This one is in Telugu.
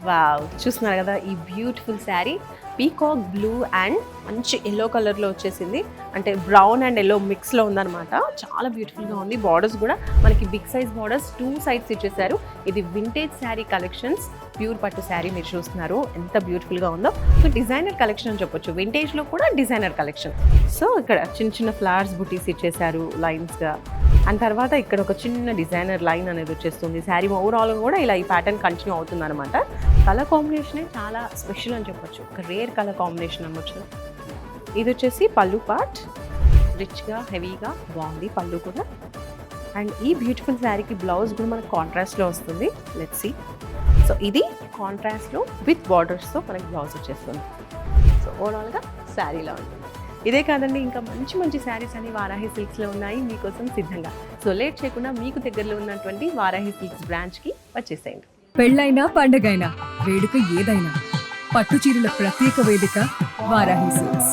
వావ్! చూస్తున్నారు కదా ఈ beautiful sari peacock blue and మంచి ఎల్లో కలర్లో వచ్చేసింది. అంటే బ్రౌన్ అండ్ ఎల్లో మిక్స్లో ఉందన్నమాట. చాలా బ్యూటిఫుల్గా ఉంది. బార్డర్స్ కూడా మనకి బిగ్ సైజ్ బార్డర్స్ 2 సైడ్స్ ఇచ్చేసారు. ఇది వింటేజ్ శారీ కలెక్షన్స్, ప్యూర్ పట్టు శారీ మీరు చూస్తున్నారు ఎంత బ్యూటిఫుల్గా ఉందో. సో డిజైనర్ కలెక్షన్ అని చెప్పొచ్చు, వింటేజ్లో కూడా డిజైనర్ కలెక్షన్. సో ఇక్కడ చిన్న చిన్న ఫ్లవర్స్ బుటీస్ ఇచ్చేసారు లైన్స్గా. అండ్ తర్వాత ఇక్కడ ఒక చిన్న డిజైనర్ లైన్ అనేది వచ్చేస్తుంది. శారీ ఓవరాల్ కూడా ఇలా ఈ ప్యాటర్న్ కంటిన్యూ అవుతుంది అనమాట. కలర్ కాంబినేషనే చాలా స్పెషల్ అని చెప్పొచ్చు, ఒక రేర్ కలర్ కాంబినేషన్ అనొచ్చు. ఇది వచ్చేసి పళ్ళు పార్ట్, రిచ్గా హెవీగా బాగుంది పళ్ళు కూడా. అండ్ ఈ బ్యూటిఫుల్ శారీకి బ్లౌజ్ కూడా మనకు కాంట్రాస్ట్లో వస్తుంది. Let's see. సో ఇది కాంట్రాస్ట్లో విత్ బార్డర్స్తో మనకి బ్లౌజ్ వచ్చేస్తుంది. సో ఓవరాల్గా శారీలో ఉంటుంది. ఇదే కాదండి, ఇంకా మంచి మంచి శారీస్ అని వారాహి సిల్క్స్లో ఉన్నాయి మీకోసం సిద్ధంగా. సో లేట్ చేయకుండా మీకు దగ్గరలో ఉన్నటువంటి వారాహి సిల్క్స్ బ్రాంచ్కి వచ్చేసేయండి. పెళ్ళైనా పండగైనా వేడుక ఏదైనా పట్టు చీరల ప్రత్యేక వేదిక వారాహి సిల్క్స్.